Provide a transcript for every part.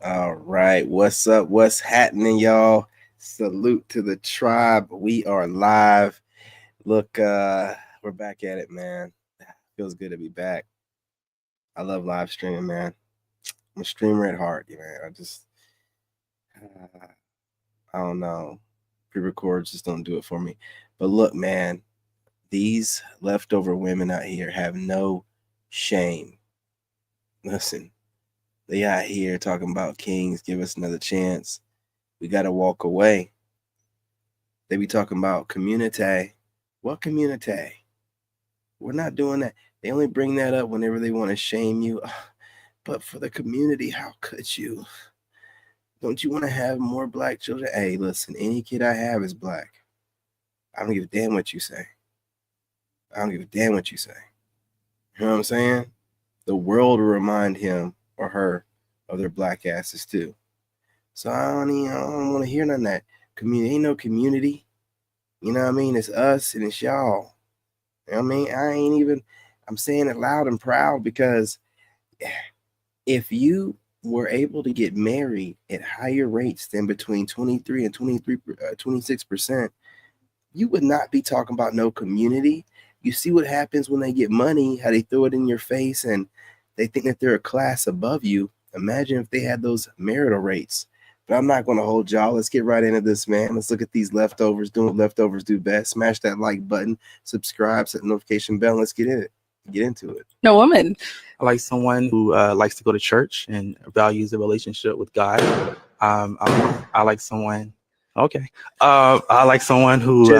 All right, what's up? What's happening, y'all? Salute to the tribe. We are live. Look, we're back at it, man. Feels good to be back. I love live streaming, man. I'm a streamer at heart, man. I don't know. Pre-records just don't do it for me. But look, man, these leftover women out here have no shame. Listen, they out here talking about kings, give us another chance. We got to walk away. They be talking about community. What community? We're not doing that. They only bring that up whenever they want to shame you. But for the community, how could you? Don't you want to have more black children? Hey, listen, any kid I have is black. I don't give a damn what you say. I don't give a damn what you say. You know what I'm saying? The world will remind him or her of their black asses too. So I don't want to hear none of that. Community ain't no community. You know what I mean? It's us and it's y'all. You know what I mean? I'm saying it loud and proud because if you were able to get married at higher rates than between 23 and 26%, you would not be talking about no community. You see what happens when they get money, how they throw it in your face and they think that they're a class above you. Imagine if they had those marital rates. But I'm not going to hold y'all. Let's get right into this, man. Let's look at these leftovers, doing what leftovers do best. Smash that like button, subscribe, set the notification bell. Let's get into it. No woman. I like someone who likes to go to church and values a relationship with God. I like someone. Okay. I like someone who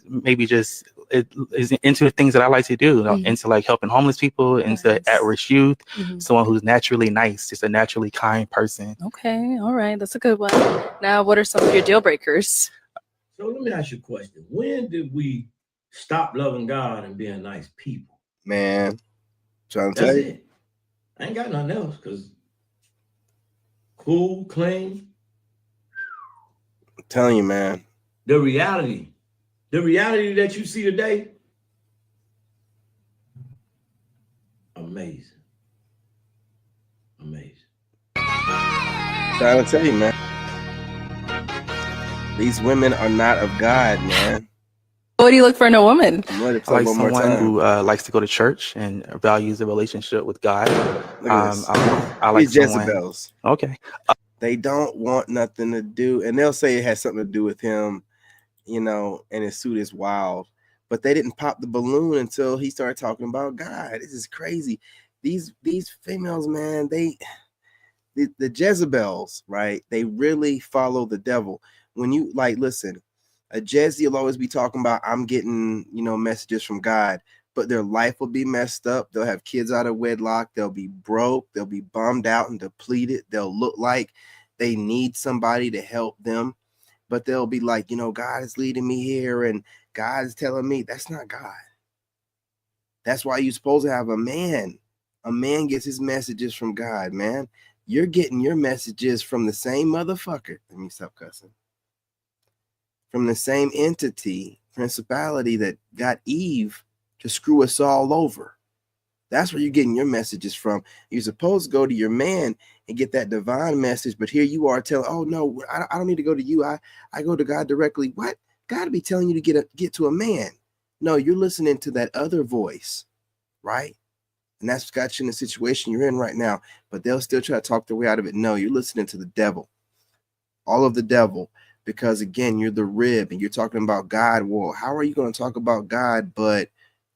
maybe just is into things that I like to do, into like helping homeless people, into at-risk youth, someone who's naturally nice, just a naturally kind person. Okay, all right, that's a good one. Now, what are some of your deal breakers? So let me ask you a question. When did we stop loving God and being nice people? Man, trying to tell you. It. I ain't got nothing else because cool, clean. I'm telling you, man. The reality that you see today, amazing. Trying to tell you, man. These women are not of God, man. What do you look for in a woman? I like someone who likes to go to church and values a relationship with God. I like Jezebels. Okay. They don't want nothing to do, and they'll say it has something to do with him, and his suit is wild. But they didn't pop the balloon until he started talking about God. This is crazy. These females, man, the Jezebels, right? They really follow the devil. When you listen, a Jezzy will always be talking about, I'm getting, messages from God, but their life will be messed up. They'll have kids out of wedlock. They'll be broke. They'll be bummed out and depleted. They'll look like they need somebody to help them, but they'll be like, God is leading me here and God is telling me. That's not God. That's why you're supposed to have a man. A man gets his messages from God, man. You're getting your messages from the same motherfucker. Let me stop cussing. From the same entity, principality that got Eve to screw us all over. That's where you're getting your messages from. You're supposed to go to your man and get that divine message, but here you are telling, oh no, I don't need to go to you. I go to God directly. What? God be telling you to get to a man. No, you're listening to that other voice, right? And that's got you in the situation you're in right now. But they'll still try to talk their way out of it. No, you're listening to the devil. All of the devil. Because again, you're the rib and you're talking about God. Well, how are you going to talk about God but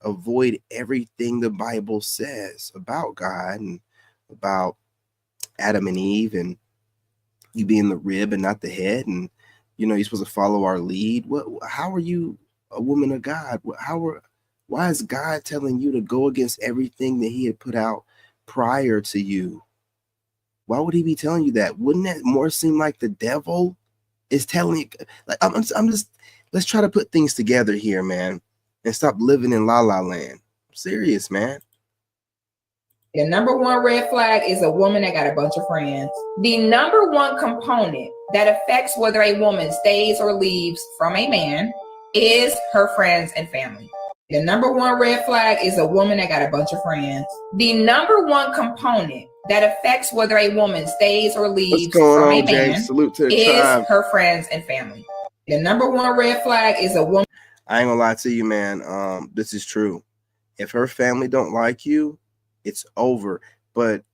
avoid everything the Bible says about God and about Adam and Eve and you being the rib and not the head? And you're supposed to follow our lead. How are you a woman of God? Why is God telling you to go against everything that he had put out prior to you? Why would he be telling you that? Wouldn't that more seem like the devil is telling you? Like, I'm just, let's try to put things together here, man, and stop living in la la land. I'm serious, man. The number one red flag is a woman that got a bunch of friends. The number one component that affects whether a woman stays or leaves from a man is her friends and family. The number one red flag is a woman that got a bunch of friends. The number one component that affects whether a woman stays or leaves going from on, a Jay? man Salute to the is tribe. her friends and family. The number one red flag is a woman. I ain't gonna lie to you, man. This is true. If her family don't like you, it's over. But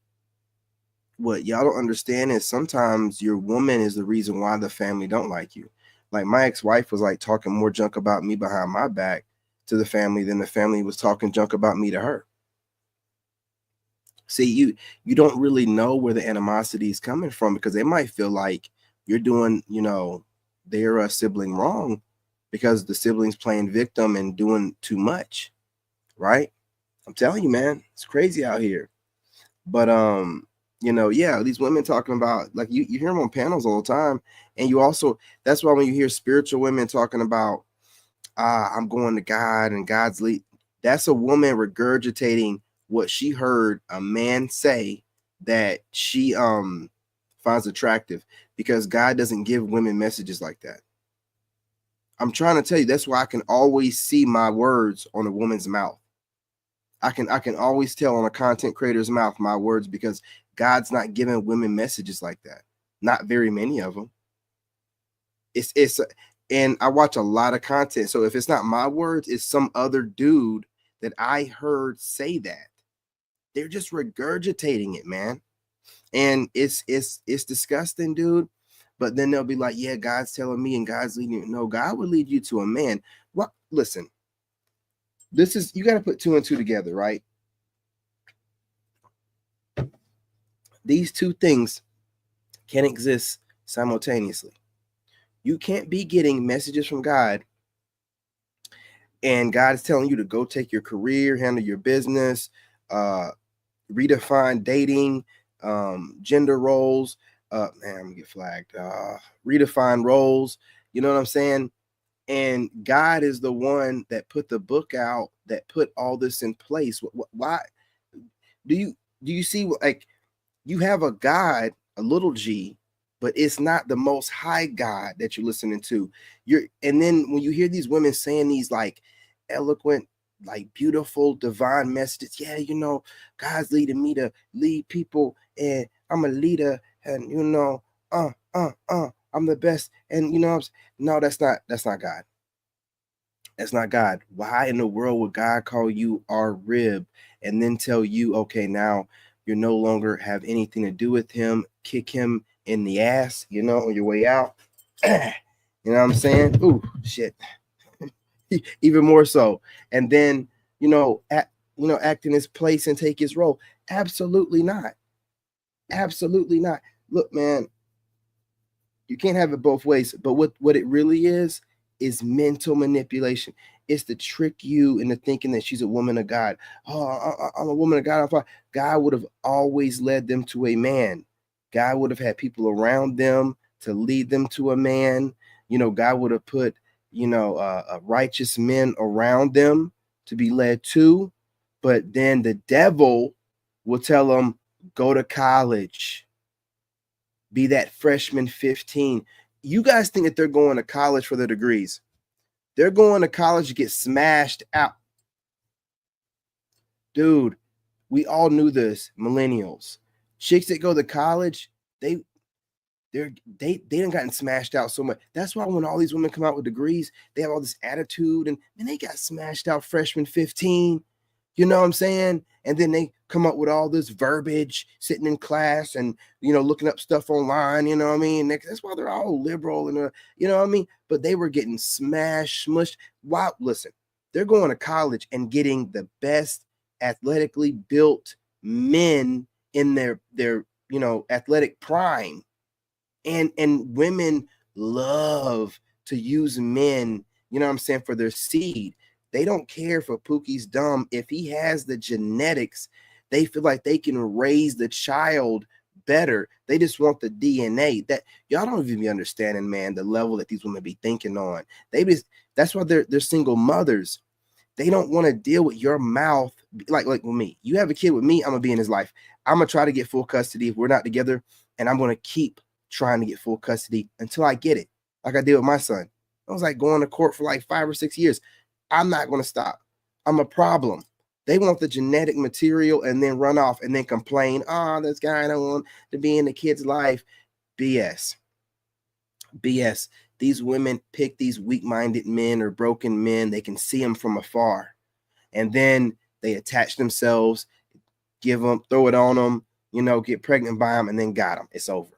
what y'all don't understand is sometimes your woman is the reason why the family don't like you. Like my ex-wife was like talking more junk about me behind my back to the family than the family was talking junk about me to her. See, you don't really know where the animosity is coming from, because they might feel like you're doing, their sibling wrong because the sibling's playing victim and doing too much, right? I'm telling you, man, it's crazy out here. But yeah, these women talking about, like, you hear them on panels all the time, and you also, that's why when you hear spiritual women talking about, I'm going to God and God's lead, that's a woman regurgitating what she heard a man say that she finds attractive, because God doesn't give women messages like that. I'm trying to tell you, that's why I can always see my words on a woman's mouth. I can always tell on a content creator's mouth my words, because God's not giving women messages like that. Not very many of them. And I watch a lot of content. So if it's not my words, it's some other dude that I heard say that. They're just regurgitating it, man. And it's disgusting, dude. But then they'll be like, yeah, God's telling me and God's leading you. No, God would lead you to a man. What? Listen, you got to put two and two together, right? These two things can exist simultaneously. You can't be getting messages from God and God is telling you to go take your career, handle your business, redefine dating, gender roles. Man, I'm gonna get flagged. Redefine roles. You know what I'm saying? And God is the one that put the book out, that put all this in place. Why do you see, like, you have a God, a little g, but it's not the most high God that you're listening to. And then when you hear these women saying these like eloquent, like beautiful, divine messages, yeah, God's leading me to lead people, and I'm a leader, and I'm the best, and no, that's not God. That's not God. Why in the world would God call you our rib and then tell you, okay, now you no longer have anything to do with him, kick him in the ass, on your way out? You know what I'm saying? Ooh, shit. Even more so. And then, act in his place and take his role. Absolutely not. Absolutely not. Look, man, you can't have it both ways. But what it really is mental manipulation. It's to trick you into thinking that she's a woman of God. Oh, I'm a woman of God. God would have always led them to a man. God would have had people around them to lead them to a man. God would have put, righteous men around them to be led to. But then the devil will tell them, go to college. Be that freshman 15. You guys think that they're going to college for their degrees. They're going to college to get smashed out. Dude, we all knew this, millennials. Chicks that go to college, they done gotten smashed out so much. That's why when all these women come out with degrees, they have all this attitude, and they got smashed out freshman 15. You know what I'm saying? And then they come up with all this verbiage sitting in class and, looking up stuff online. You know what I mean? That's why they're all liberal and, you know what I mean? But they were getting smushed. Wow. Listen, they're going to college and getting the best athletically built men in their athletic prime. And women love to use men, you know what I'm saying, for their seed. They don't care if a Pookie's dumb. If he has the genetics, they feel like they can raise the child better. They just want the DNA. That y'all don't even be understanding, man, the level that these women be thinking on. That's why they're single mothers. They don't want to deal with your mouth like with me. You have a kid with me, I'm gonna be in his life. I'm gonna try to get full custody if we're not together, and I'm gonna keep trying to get full custody until I get it. Like I did with my son. I was like going to court for like 5 or 6 years. I'm not going to stop. I'm a problem. They want the genetic material and then run off and then complain, oh, this guy don't want to be in the kid's life. BS. BS. These women pick these weak-minded men or broken men. They can see them from afar. And then they attach themselves, give them, throw it on them, you know, get pregnant by them, and then got them. It's over.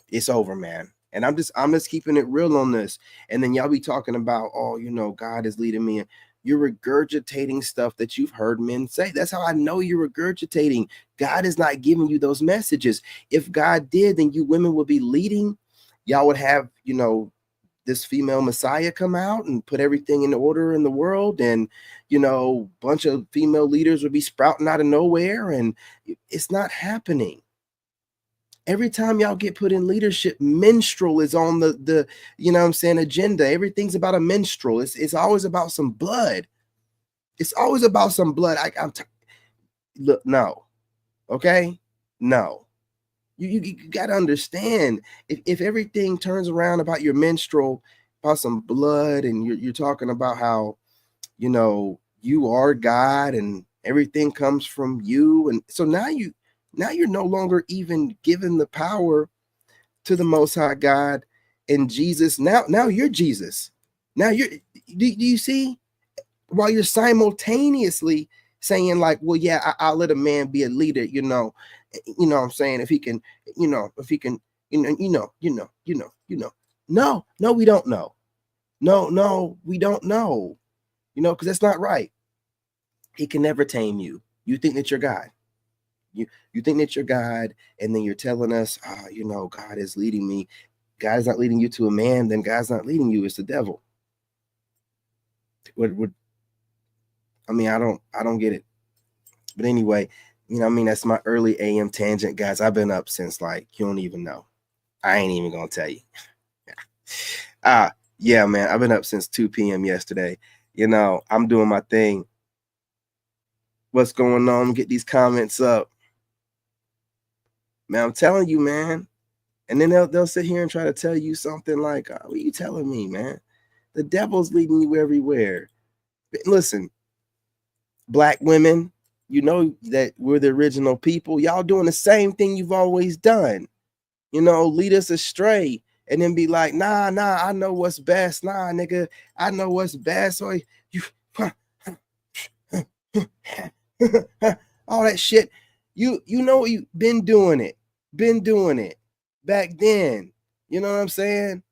It's over, man. And I'm just keeping it real on this. And then y'all be talking about, oh, you know, God is leading me. You're regurgitating stuff that you've heard men say. That's how I know you're regurgitating. God is not giving you those messages. If God did, then you women would be leading. Y'all would have, you know, this female Messiah come out and put everything in order in the world. And, you know, a bunch of female leaders would be sprouting out of nowhere. And it's not happening. Every time y'all get put in leadership, menstrual is on the you know what I'm saying, agenda. Everything's about a menstrual. It's always about some blood. It's always about some blood. Look, no. Okay? No. You got to understand, if everything turns around about your menstrual, about some blood, and you're talking about how, you know, you are God and everything comes from you. And so now you're no longer even given the power to the Most High God and Jesus. Now you're Jesus. Now do you see? While you're simultaneously saying like, well, yeah, I'll let a man be a leader, you know what I'm saying? If he can, no, we don't know. No, we don't know, because that's not right. He can never tame you. You think that you're God. You think that you're God, and then you're telling us, God is leading me. God is not leading you to a man, then God's not leading you. It's the devil. I don't get it. But anyway, that's my early AM tangent, guys. I've been up since you don't even know. I ain't even gonna tell you. Yeah, man, I've been up since 2 p.m. yesterday. I'm doing my thing. What's going on? Get these comments up. Man, I'm telling you, man. And then they'll sit here and try to tell you something like, what are you telling me, man? The devil's leading you everywhere. Listen, Black women, that we're the original people. Y'all doing the same thing you've always done. Lead us astray and then be like, nah, I know what's best. Nah, nigga, I know what's best. Or you all that shit. You've been doing it back then. You know what I'm saying?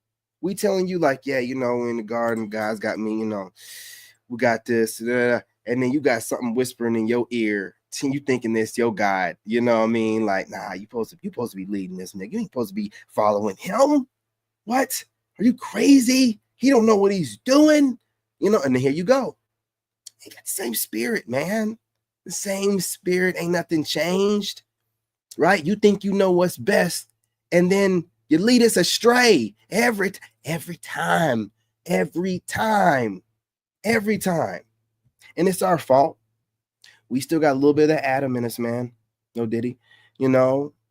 We telling you in the garden, God's got me, we got this, and then you got something whispering in your ear. You thinking this your God, you know what I mean? Like, nah, you supposed to be leading this nigga. You ain't supposed to be following him. What? Are you crazy? He don't know what he's doing, and then here you go. He got the same spirit, man. The same spirit, ain't nothing changed, right? You think you know what's best, and then you lead us astray every time. And it's our fault. We still got a little bit of Adam in us, man. No diddy.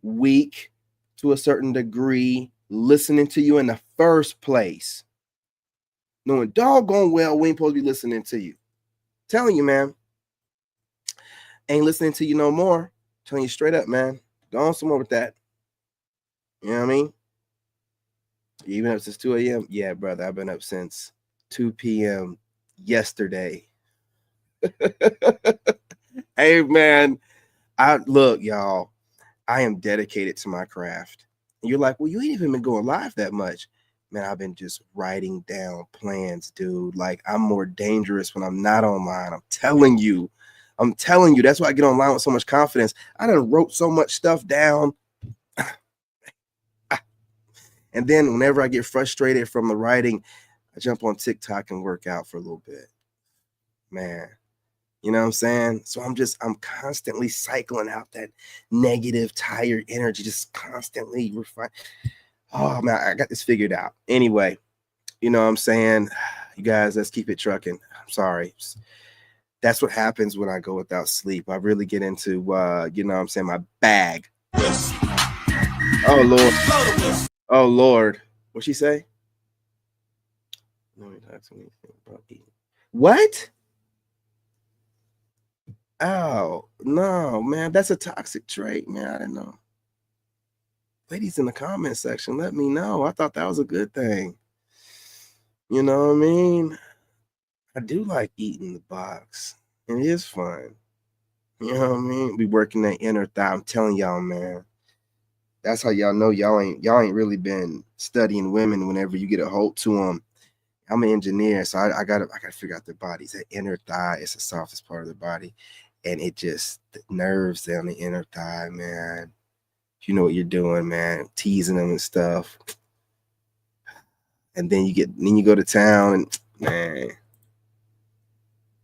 Weak to a certain degree, listening to you in the first place. Knowing doggone well we ain't supposed to be listening to you. Telling you, man. Ain't listening to you no more. Telling you straight up, man. Go on somewhere with that. You know what I mean? You been up since 2 a.m.? Yeah, brother. I've been up since 2 p.m. yesterday. Hey, man. Look, y'all. I am dedicated to my craft. And you're like, well, you ain't even been going live that much. Man, I've been just writing down plans, dude. I'm more dangerous when I'm not online. I'm telling you. That's why I get online with so much confidence. I done wrote so much stuff down. And then whenever I get frustrated from the writing, I jump on TikTok and work out for a little bit. Man, you know what I'm saying? So I'm constantly cycling out that negative, tired energy, just constantly refine. Oh, man, I got this figured out. Anyway, you know what I'm saying? You guys, let's keep it trucking. I'm sorry. That's what happens when I go without sleep. I really get into, my bag. Oh, Lord. Oh, Lord. What'd she say? What? Oh, no, man. That's a toxic trait, man. I didn't know. Ladies in the comment section, let me know. I thought that was a good thing. You know what I mean? I do like eating the box. It is fun. You know what I mean? We working that inner thigh. I'm telling y'all, man. That's how y'all know y'all ain't really been studying women whenever you get a hold to them. I'm an engineer, so I gotta figure out their bodies. That inner thigh is the softest part of the body. And it just, the nerves down the inner thigh, man. You know what you're doing, man. Teasing them and stuff. And then you go to town and, man,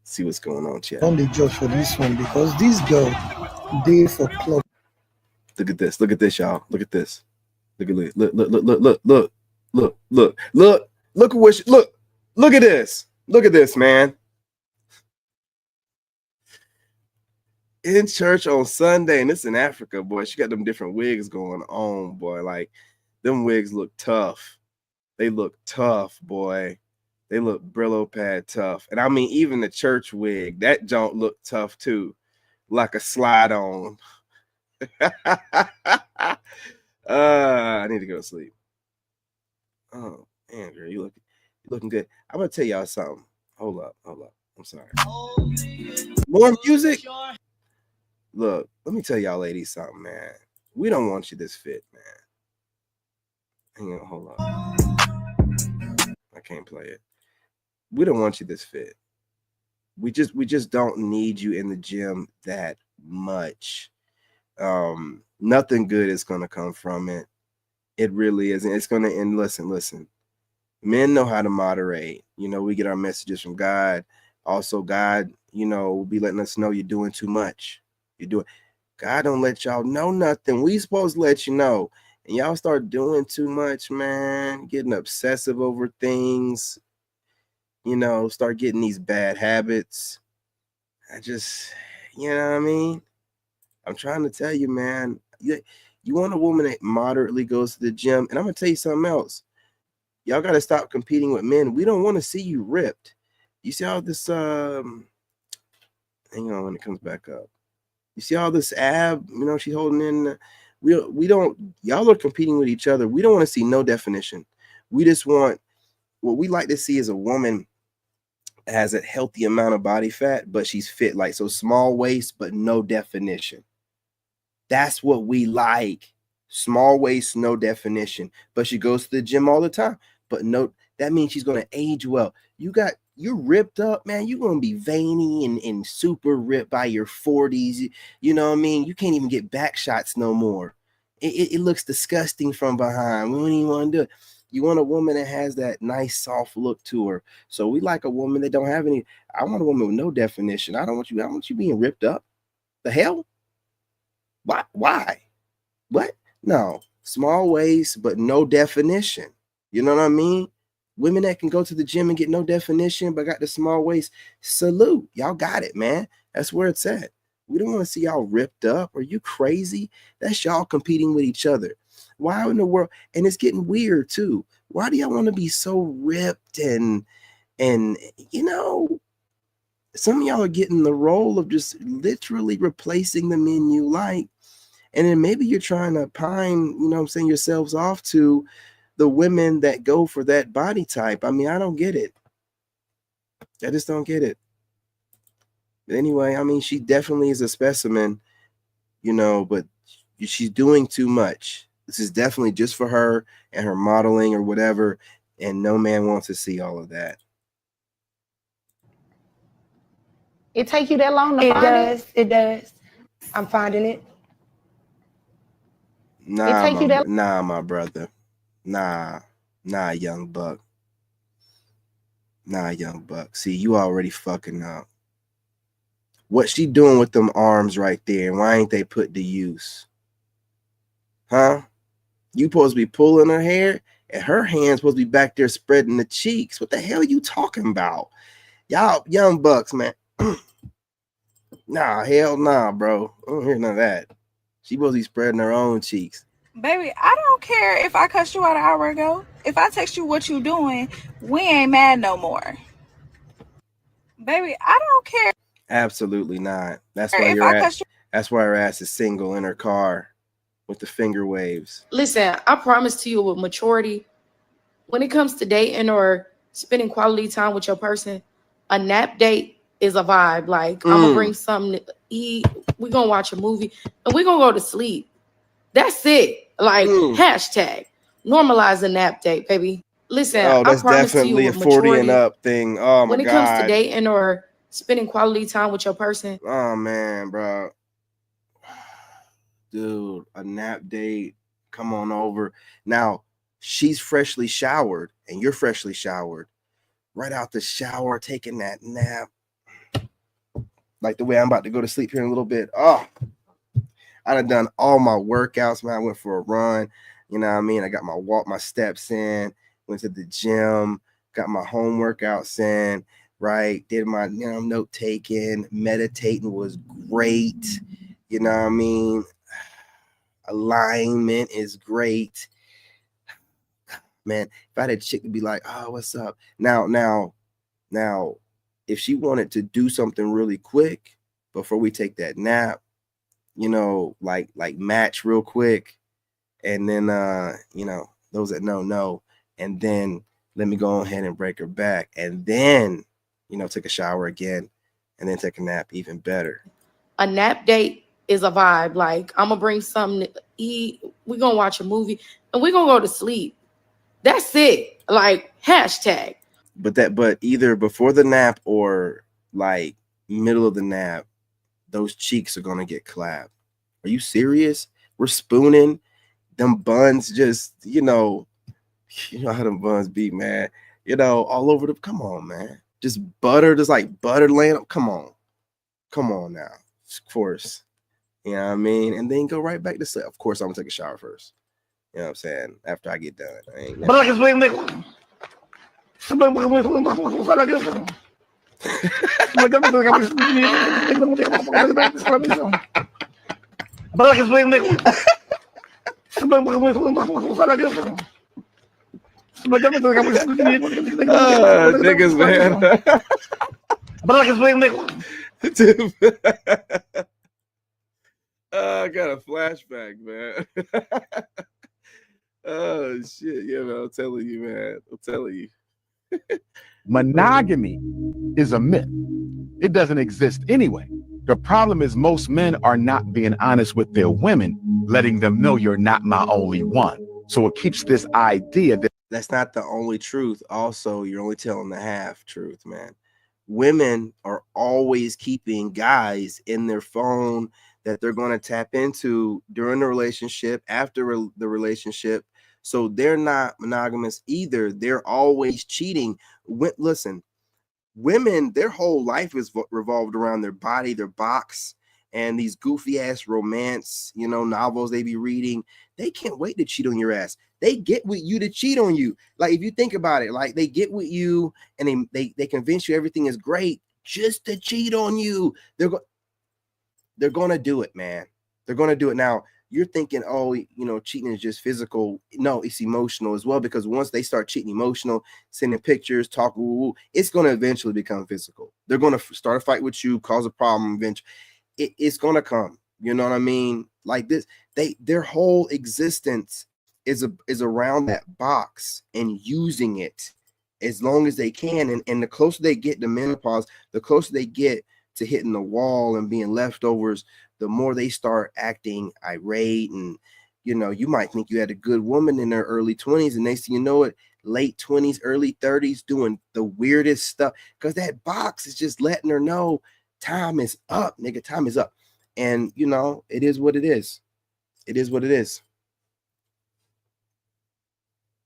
see what's going on, chat. Only judge for this one because this girl did for club. Look at this, y'all. Look at this. Look at what look at this. Look at this, man. In church on Sunday, and it's in Africa, boy. She got them different wigs going on, boy. Like, them wigs look tough. They look tough, boy. They look Brillo pad tough. And I mean, even the church wig, that don't look tough too. Like a slide on. I need to go to sleep. Oh, Andrew, you looking good. I'm gonna tell y'all something. Hold up. I'm sorry. More music? Look, let me tell y'all ladies something, man. We don't want you this fit, man. Hang on, hold on. I can't play it. We don't want you this fit. We just don't need you in the gym that much. Nothing good is gonna come from it. It really isn't. It's gonna end. Listen. Men know how to moderate. You know, we get our messages from God. Also, God, you know, will be letting us know you're doing too much. God don't let y'all know nothing. We supposed to let you know. And y'all start doing too much, man. Getting obsessive over things. You know, start getting these bad habits. You know what I mean? I'm trying to tell you, man. You want a woman that moderately goes to the gym. And I'm going to tell you something else. Y'all got to stop competing with men. We don't want to see you ripped. You see all this, hang on when it comes back up. You see all this ab, you know, she's holding in. We don't, y'all are competing with each other. We don't want to see no definition. We just want, what we like to see is a woman has a healthy amount of body fat, but she's fit, like, so small waist, but no definition. That's what we like. Small waist, no definition, but she goes to the gym all the time. But no, that means she's going to age well. You're ripped up, man. You're going to be veiny and super ripped by your 40s. You know what I mean? You can't even get back shots no more. It looks disgusting from behind. We don't even want to do it. You want a woman that has that nice, soft look to her. So we like a woman that don't have any. I want a woman with no definition. I don't want you being ripped up. The hell? Why? What? No. Small waist, but no definition. You know what I mean? Women that can go to the gym and get no definition, but got the small waist, salute. Y'all got it, man. That's where it's at. We don't want to see y'all ripped up. Are you crazy? That's y'all competing with each other. Why in the world? And it's getting weird too. Why do y'all want to be so ripped and you know, some of y'all are getting the role of just literally replacing the men you like. And then maybe you're trying to pine, you know what I'm saying, yourselves off to the women that go for that body type. I mean, I don't get it. I just don't get it. But anyway, I mean, she definitely is a specimen, you know, but she's doing too much. This is definitely just for her and her modeling or whatever. And no man wants to see all of that. It take you that long to find it? It does. I'm finding it. Nah, my brother. Nah, young buck. Nah, young buck. See, you already fucking up. What she doing with them arms right there? And why ain't they put to use? Huh? You supposed to be pulling her hair, and her hand's supposed to be back there spreading the cheeks. What the hell are you talking about? Y'all, young bucks, man. Nah, hell nah, bro. I don't hear none of that. She supposed to be spreading her own cheeks. Baby, I don't care if I cussed you out an hour ago. If I text you what you doing, we ain't mad no more. Baby, I don't care. Absolutely not. That's Or why if your I ass. cuss you, That's why her ass is single in her car with the finger waves. Listen, I promise to you with maturity, when it comes to dating or spending quality time with your person, a nap date is a vibe. Like, I'm gonna bring something to eat, we're gonna watch a movie, and we're gonna go to sleep. That's it. Like, hashtag normalize a nap date, baby. Listen, Oh, I that's promise to you definitely a with 40 and maturity, up thing. Oh my when it comes to God. dating or spending quality time with your person. Oh man, bro. Dude, a nap date. Come on over. Now, she's freshly showered and you're freshly showered. Right out the shower, taking that nap. Like the way I'm about to go to sleep here in a little bit. Oh, I done all my workouts, man. I went for a run. You know what I mean? I got my steps in, went to the gym, got my home workouts in, right? Did my note taking, meditating was great. You know what I mean? Alignment is great. Man, if I had a chick to be like, oh, what's up? Now, if she wanted to do something really quick before we take that nap, like match real quick, and then those that know, and then let me go ahead and break her back, and then take a shower again, and then take a nap, even better. A nap date is a vibe. Like, I'm gonna bring something to eat, we're gonna watch a movie, and we're gonna go to sleep. That's it. Like, hashtag. But either before the nap or like middle of the nap, those cheeks are gonna get clapped. Are you serious? We're spooning them buns, just you know how them buns be, man. All over the. Come on, man. Just butter, just like butter laying up. Come on now. Of course, you know what I mean. And then go right back to sleep. Of course, I'm gonna take a shower first. You know what I'm saying? After I get done, I ain't never... niggas, man. I got a flashback, man. Oh shit, yeah, man. I'm telling you, man. I'm telling you. Monogamy is a myth. It doesn't exist anyway. The problem is most men are not being honest with their women, letting them know you're not my only one. So it keeps this idea that that's not the only truth. Also, you're only telling the half truth, man. Women are always keeping guys in their phone that they're going to tap into during the relationship, after the relationship. So they're not monogamous either. They're always cheating. Listen, women, their whole life is revolved around their body, their box, and these goofy ass romance, novels they be reading. They can't wait to cheat on your ass. They get with you to cheat on you. Like, if you think about it, like, they get with you and they convince you everything is great just to cheat on you. They're going to do it, man. They're going to do it. Now, you're thinking, oh, cheating is just physical. No, it's emotional as well, because once they start cheating emotional, sending pictures, talking, it's going to eventually become physical. They're going to start a fight with you, cause a problem eventually. It's going to come. You know what I mean? Like this, their whole existence is around that box and using it as long as they can. And the closer they get to menopause, the closer they get to hitting the wall and being leftovers, the more they start acting irate. And you might think you had a good woman in her early 20s, and next thing you know it, late 20s, early 30s, doing the weirdest stuff, because that box is just letting her know time is up, nigga. Time is up. And it is what it is. It is what it is.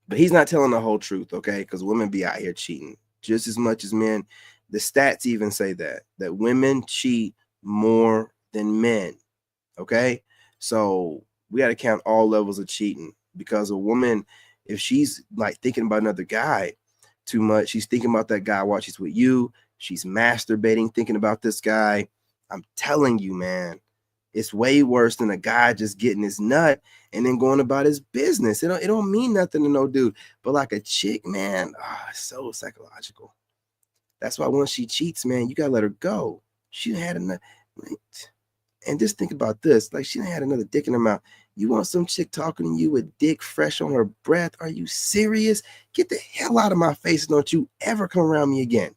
But he's not telling the whole truth, okay? Because women be out here cheating just as much as men. The stats even say that women cheat more than men, okay? So we got to count all levels of cheating, because a woman, if she's like thinking about another guy too much, she's thinking about that guy while she's with you, she's masturbating, thinking about this guy. I'm telling you, man, it's way worse than a guy just getting his nut and then going about his business. It don't mean nothing to no dude. But like a chick, man, it's so psychological. That's why once she cheats, man, you gotta let her go. She had another. And just think about this. Like, she had another dick in her mouth. You want some chick talking to you with dick fresh on her breath? Are you serious? Get the hell out of my face. Don't you ever come around me again.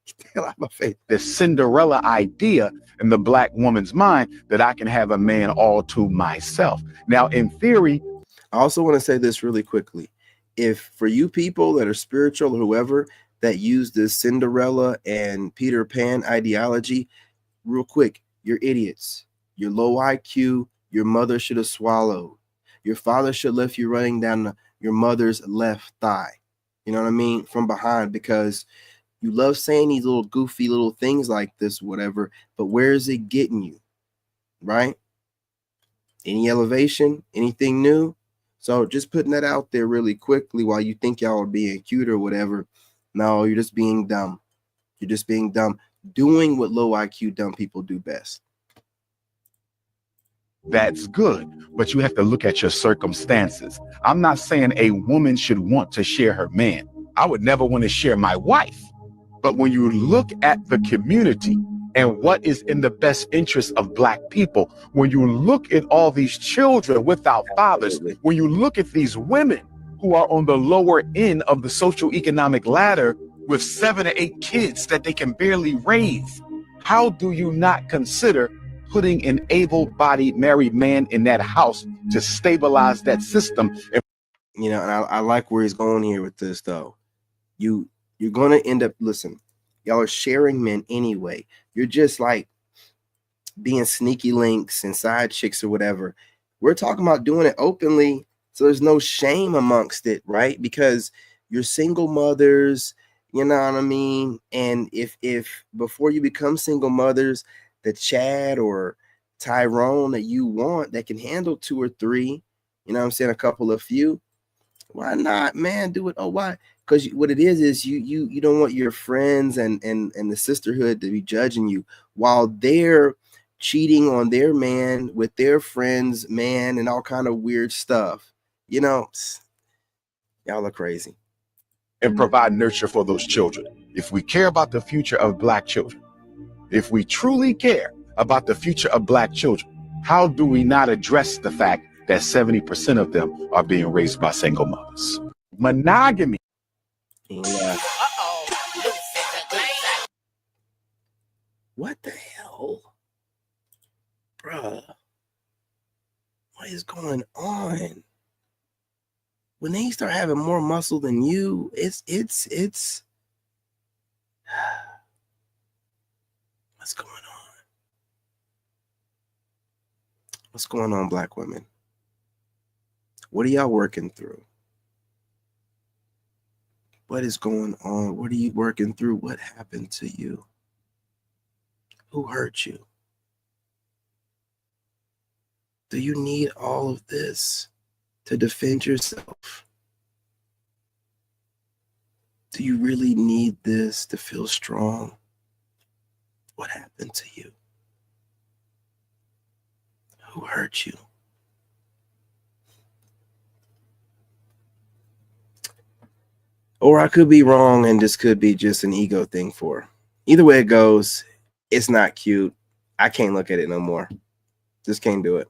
Get the hell out of my face. The Cinderella idea in the black woman's mind that I can have a man all to myself. Now, in theory, I also want to say this really quickly. If for you people that are spiritual or whoever that use this Cinderella and Peter Pan ideology, real quick, you're idiots. You're low IQ. Your mother should have swallowed. Your father should have left you running down your mother's left thigh. You know what I mean? From behind, because you love saying these little goofy little things like this, whatever, but where is it getting you? Right? Any elevation? Anything new? So just putting that out there really quickly while you think y'all are being cute or whatever. No, you're just being dumb. You're just being dumb. Doing what low IQ dumb people do best. that's good, but you have to look at your circumstances. I'm not saying a woman should want to share her man. I would never want to share my wife. But when you look at the community and what is in the best interest of Black people, when you look at all these children without fathers, when you look at these women who are on the lower end of the socioeconomic ladder with 7 or 8 kids that they can barely raise, how do you not consider putting an able-bodied married man in that house to stabilize that system? You know, and I like where he's going here with this, though. You're going to end up, listen, y'all are sharing men anyway. You're just like being sneaky links and side chicks or whatever. We're talking about doing it openly, so there's no shame amongst it, right? Because you're single mothers, you know what I mean? And if before you become single mothers, the Chad or Tyrone that you want that can handle 2 or 3, you know what I'm saying, a couple of few, why not, man? Do it. Oh, why? Because what it is you don't want your friends and the sisterhood to be judging you while they're cheating on their man with their friends, man, and all kind of weird stuff. You know, y'all are crazy. And provide nurture for those children. If we care about the future of Black children, if we truly care about the future of Black children, how do we not address the fact that 70% of them are being raised by single mothers? Monogamy. Yeah. What the hell? Bruh. What is going on? When they start having more muscle than you, it's what's going on? What's going on, Black women? What are y'all working through? What is going on? What are you working through? What happened to you? Who hurt you? Do you need all of this to defend yourself? Do you really need this to feel strong? What happened to you? Who hurt you? Or I could be wrong and this could be just an ego thing for her. Either way it goes, it's not cute. I can't look at it no more. Just can't do it.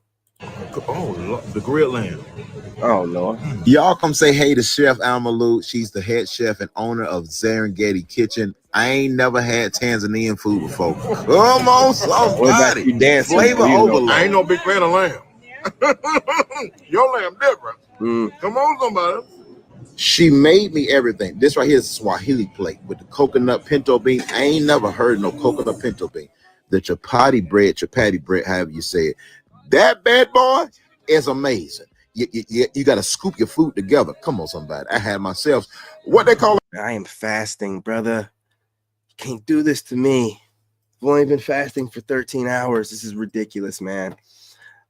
Oh, the grill lamb. Oh, no. Y'all come say hey to Chef Almalu. She's the head chef and owner of Serengeti Kitchen. I ain't never had Tanzanian food before. Come on, somebody. You dancing? Flavor overload. I ain't no big fan of lamb. Your lamb different. Come on, somebody. She made me everything. This right here is a Swahili plate with the coconut pinto bean. I ain't never heard no coconut pinto bean. The chapati bread, however you say it. That bad boy is amazing. You got to scoop your food together. Come on, somebody. I had myself what they call it. I am fasting, brother. You can't do this to me. I've only been fasting for 13 hours. This is ridiculous, man.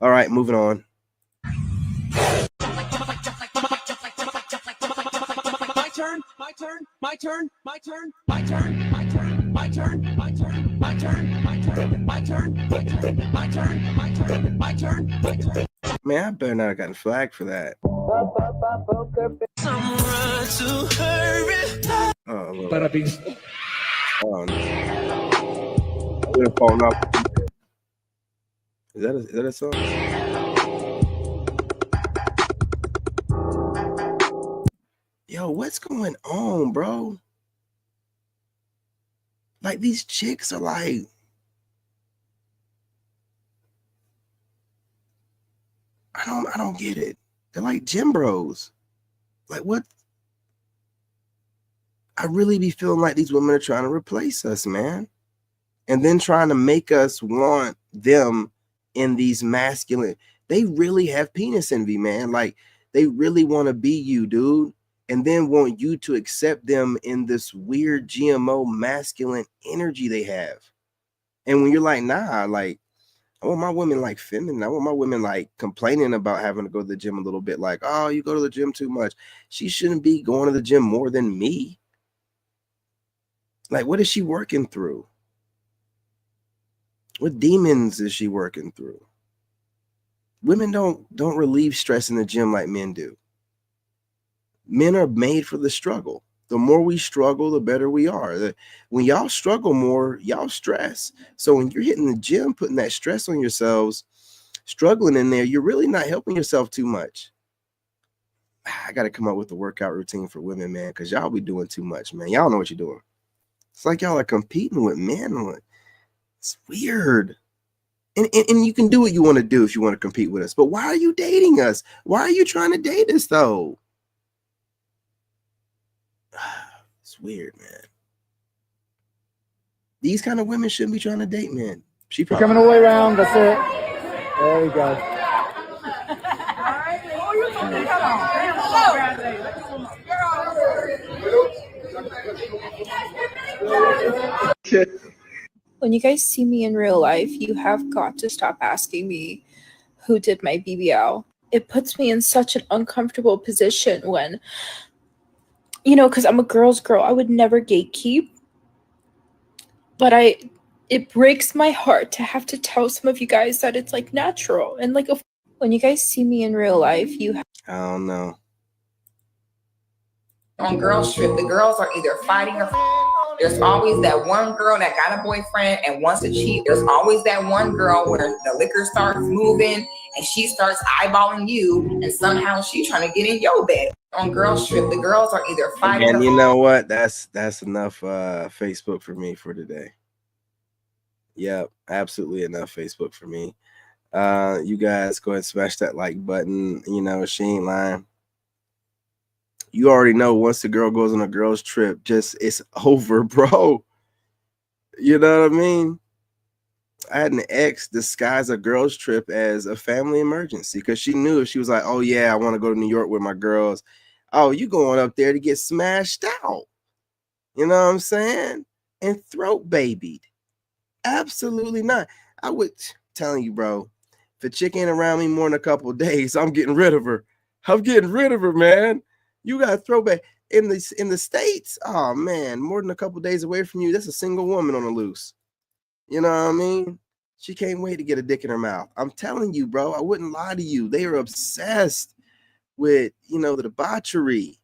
All right, moving on. Man, I better not have gotten flagged for that. Oh, Lord. Oh, no. We're falling off. Is that a song? Yo, what's going on, bro? Like these chicks are like, I don't get it. They're like gym bros. Like what? I really be feeling like these women are trying to replace us, man. And then trying to make us want them in these masculine. They really have penis envy, man. Like they really want to be you, dude. And then want you to accept them in this weird GMO masculine energy they have. And when you're like, nah, like, I want my women like feminine. I want my women like complaining about having to go to the gym a little bit. Like, oh, you go to the gym too much. She shouldn't be going to the gym more than me. Like, what is she working through? What demons is she working through? Women don't relieve stress in the gym like men do. Men are made for the struggle. The more we struggle, the better we are. When y'all struggle more, y'all stress. So when you're hitting the gym, putting that stress on yourselves, struggling in there, you're really not helping yourself too much. I got to come up with a workout routine for women, man, because y'all be doing too much, man. Y'all know what you're doing. It's like y'all are competing with men. It's weird. And you can do what you want to do if you want to compete with us. But why are you dating us? Why are you trying to date us, though? It's weird, man. These kind of women shouldn't be trying to date men. She probably Coming away round. That's it. There we go. When you guys see me in real life, you have got to stop asking me who did my BBL. It puts me in such an uncomfortable position when, you know, because I'm a girl's girl. I would never gatekeep. But it breaks my heart to have to tell some of you guys that it's like natural. And like when you guys see me in real life, I don't know. On girls trip, the girls are either fighting or there's always that one girl that got a boyfriend and wants to cheat. There's always that one girl where the liquor starts moving and she starts eyeballing you and somehow she's trying to get in your bed. On girls trip, the girls are either fighting. And you know what? That's enough Facebook for me for today. Yep, absolutely enough Facebook for me. You guys go ahead and smash that like button. You know, she ain't lying. You already know once the girl goes on a girl's trip, it's over, bro. You know what I mean? I had an ex disguise a girl's trip as a family emergency because she knew if she was like, oh yeah, I want to go to New York with my girls. Oh, you going up there to get smashed out. You know what I'm saying? And throat babied. Absolutely not. I would telling you, bro, if a chick ain't around me more than a couple of days, I'm getting rid of her. I'm getting rid of her, man. You got a throwback in the States. Oh man, more than a couple of days away from you. That's a single woman on the loose. You know what I mean? She can't wait to get a dick in her mouth. I'm telling you, bro, I wouldn't lie to you. They are obsessed with, you know, the debauchery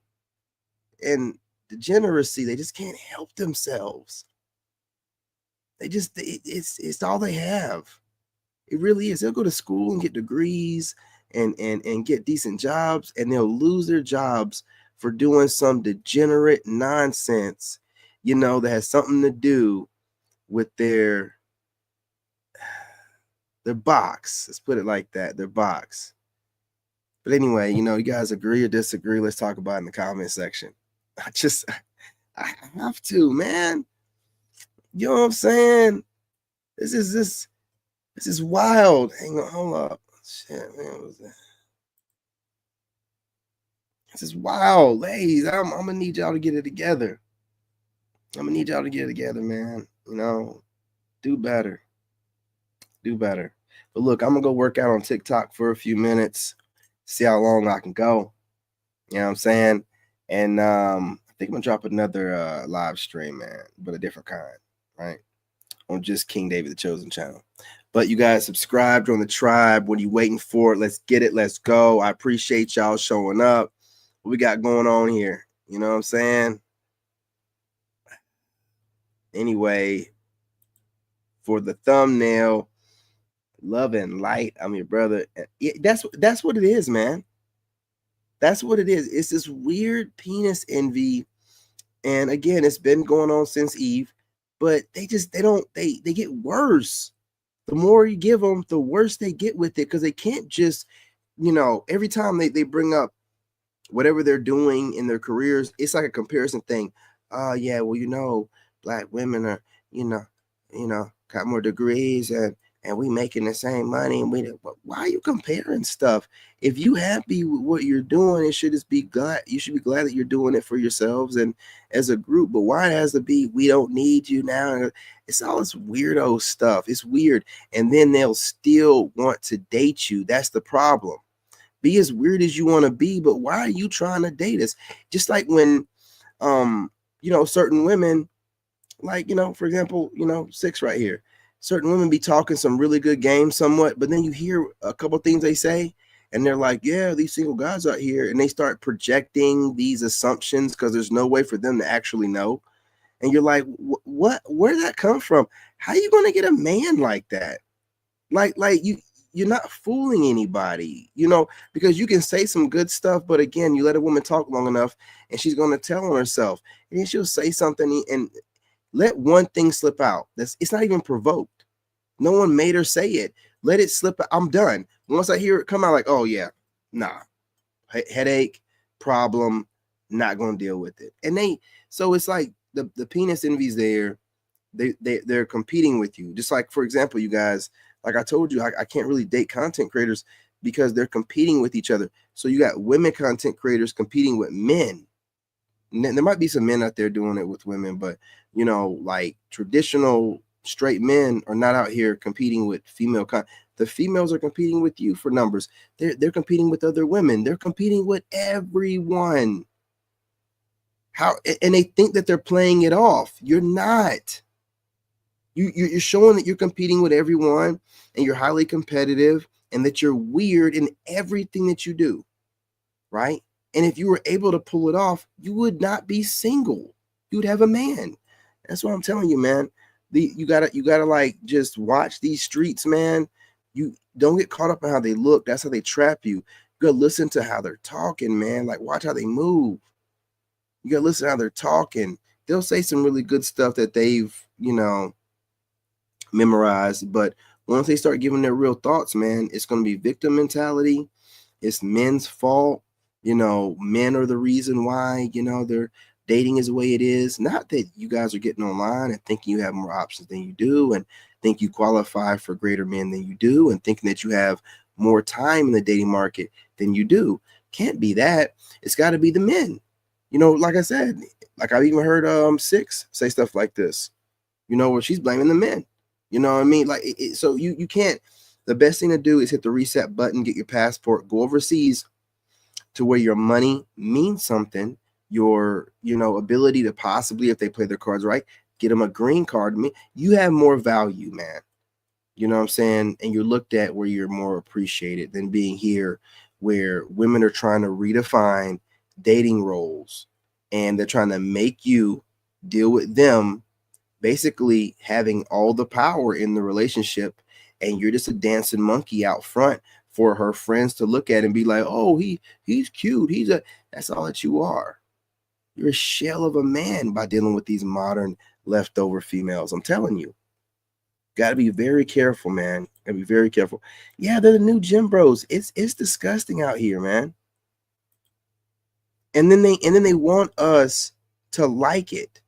and degeneracy. They just can't help themselves. It's all they have. It really is. They'll go to school and get degrees and get decent jobs, and they'll lose their jobs for doing some degenerate nonsense, you know, that has something to do with their box. Let's put it like that, their box. But anyway, you know, you guys agree or disagree, let's talk about it in the comment section. I have to, man. You know what I'm saying? This is wild. Hang on, hold up. Shit, man, what was that? This is wild. Ladies, I'm gonna need y'all to get it together. I'm gonna need y'all to get it together, man. You know, do better. Do better. But look, I'm gonna go work out on TikTok for a few minutes, see how long I can go. You know what I'm saying? And I think I'm gonna drop another live stream, man, but a different kind, right? On just King David the Chosen channel. But you guys subscribe, join the tribe. What are you waiting for? Let's get it. Let's go. I appreciate y'all showing up. What we got going on here? You know what I'm saying? Anyway, for the thumbnail. Love and light. I'm your brother. That's what it is, man. That's what it is. It's this weird penis envy. And again, it's been going on since Eve, but they get worse. The more you give them, the worse they get with it, because they can't just, every time they bring up whatever they're doing in their careers, it's like a comparison thing. Yeah, well, black women are, got more degrees and we making the same money. And why are you comparing stuff? If you happy with what you're doing, you should be glad that you're doing it for yourselves and as a group. But why it has to be, we don't need you now? It's all this weirdo stuff. It's weird. And then they'll still want to date you. That's the problem. Be as weird as you want to be, but why are you trying to date us? Just like when, certain women, like, for example, 6 right here, certain women be talking some really good game somewhat, but then you hear a couple things they say and they're like, yeah, these single guys out here, and they start projecting these assumptions because there's no way for them to actually know. And you're like, where did that come from? How are you going to get a man like that? Like you're not fooling anybody, because you can say some good stuff, but again, you let a woman talk long enough and she's going to tell on herself, and then she'll say something and let one thing slip out. It's not even provoked. No one made her say it. Let it slip out. I'm done. Once I hear it come out, like, oh yeah, nah, headache, problem, not going to deal with it. And so it's like the penis envy's there. They're competing with you. Just like, for example, you guys, like I told you, I can't really date content creators because they're competing with each other. So you got women content creators competing with men. And there might be some men out there doing it with women, but like traditional straight men are not out here competing with female the females are competing with you for numbers. They're competing with other women. They're competing with everyone. And they think that they're playing it off. You're not. You're showing that you're competing with everyone and you're highly competitive and that you're weird in everything that you do, right? And if you were able to pull it off, you would not be single. You would have a man. That's what I'm telling you, man. You gotta like just watch these streets, man. You don't get caught up in how they look. That's how they trap you. You gotta listen to how they're talking, man. Like watch how they move. You gotta listen to how they're talking. They'll say some really good stuff that they've, memorized, but once they start giving their real thoughts, man, it's gonna be victim mentality. It's men's fault. Men are the reason why, their dating is the way it is. Not that you guys are getting online and thinking you have more options than you do and think you qualify for greater men than you do and thinking that you have more time in the dating market than you do. Can't be that. It's got to be the men. Like I said, like I've even heard 6 say stuff like this, where she's blaming the men. You know what I mean? Like, so you can't. The best thing to do is hit the reset button, get your passport, go overseas to where your money means something, your, ability to possibly, if they play their cards right, get them a green card. You have more value, man. You know what I'm saying? And you're looked at where you're more appreciated than being here where women are trying to redefine dating roles and they're trying to make you deal with them basically having all the power in the relationship, and you're just a dancing monkey out front for her friends to look at and be like, oh, he's cute. That's all that you are. You're a shell of a man by dealing with these modern leftover females. I'm telling you. Got to be very careful, man. Got to be very careful. Yeah, they're the new gym bros. It's disgusting out here, man. And then they want us to like it.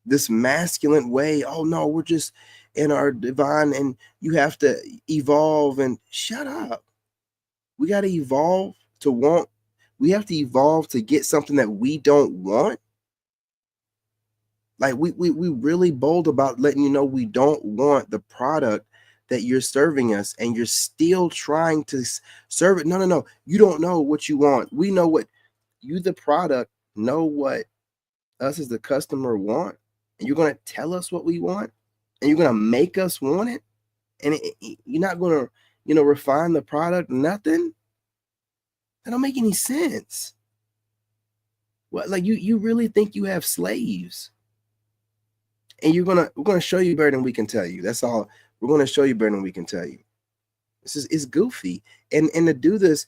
This masculine way. Oh no, we're just in our divine and you have to evolve. And shut up. We got to evolve to want. We have to evolve to get something that we don't want. Like we really bold about letting you know we don't want the product that you're serving us, and you're still trying to serve it. No. You don't know what you want. We know what you, the product, know what us as the customer want, and you're going to tell us what we want, and you're going to make us want it, and you're not going to, refine the product. Nothing. That don't make any sense. What, like you really think you have slaves? And we're gonna show you better than we can tell you. That's all. We're gonna show you better than we can tell you. It's goofy. And to do this,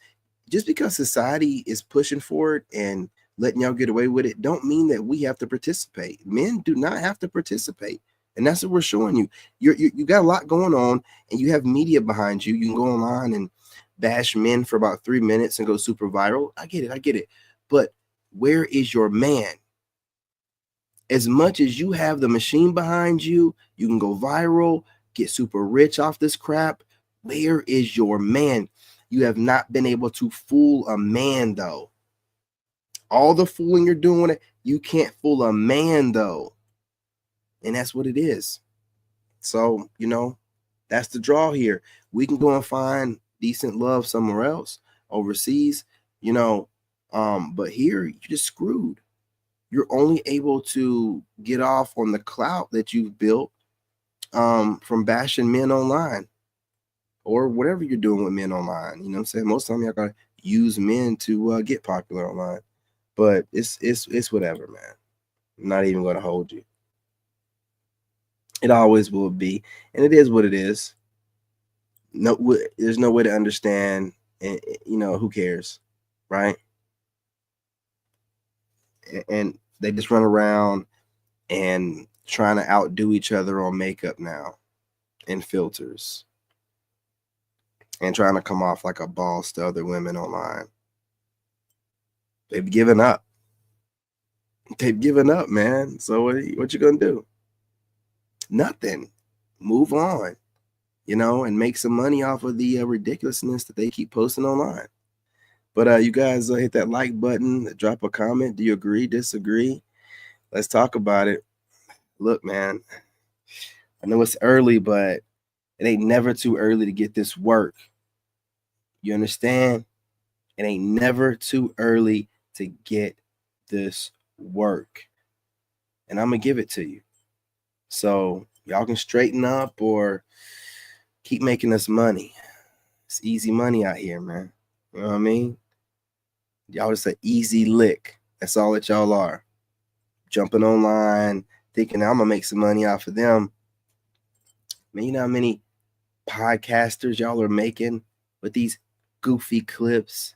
just because society is pushing for it and letting y'all get away with it, don't mean that we have to participate. Men do not have to participate. And that's what we're showing you. You got a lot going on, and you have media behind you. You can go online and bash men for about 3 minutes and go super viral. I get it. But where is your man? As much as you have the machine behind you, you can go viral, get super rich off this crap. Where is your man? You have not been able to fool a man, though. All the fooling you're doing, you can't fool a man, though. And that's what it is. So, that's the draw here. We can go and find decent love somewhere else, overseas, but here you're just screwed. You're only able to get off on the clout that you've built from bashing men online or whatever you're doing with men online. You know what I'm saying? Most of the time, y'all gotta use men to get popular online. But it's whatever, man. I'm not even gonna hold you. It always will be, and it is what it is. No, there's no way to understand, and who cares, right? And they just run around and trying to outdo each other on makeup now and filters and trying to come off like a boss to other women online. They've given up. They've given up, man. So what you gonna do? Nothing. Move on, and make some money off of the ridiculousness that they keep posting online. But you guys hit that like button, drop a comment. Do you agree, disagree? Let's talk about it. Look, man, I know it's early, but it ain't never too early to get this work. You understand? It ain't never too early to get this work. And I'm going to give it to you. So y'all can straighten up or keep making us money. It's easy money out here, man. You know what I mean? Y'all just an easy lick. That's all that y'all are. Jumping online, thinking I'm gonna make some money off of them. Man, you know how many podcasters y'all are making with these goofy clips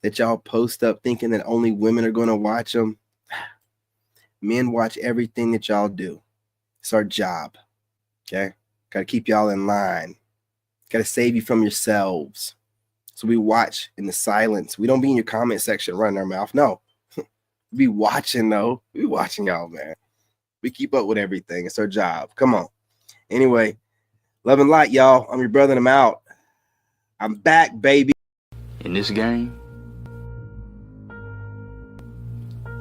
that y'all post up thinking that only women are gonna watch them? Men watch everything that y'all do. It's our job. Okay? Gotta keep y'all in line. Gotta save you from yourselves. So we watch in the silence. We don't be in your comment section running our mouth. No. We be watching, though. We be watching y'all, man. We keep up with everything. It's our job. Come on. Anyway, love and light, y'all. I'm your brother and I'm out. I'm back, baby. In this game,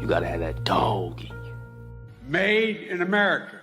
you gotta have that dog in you. Made in America.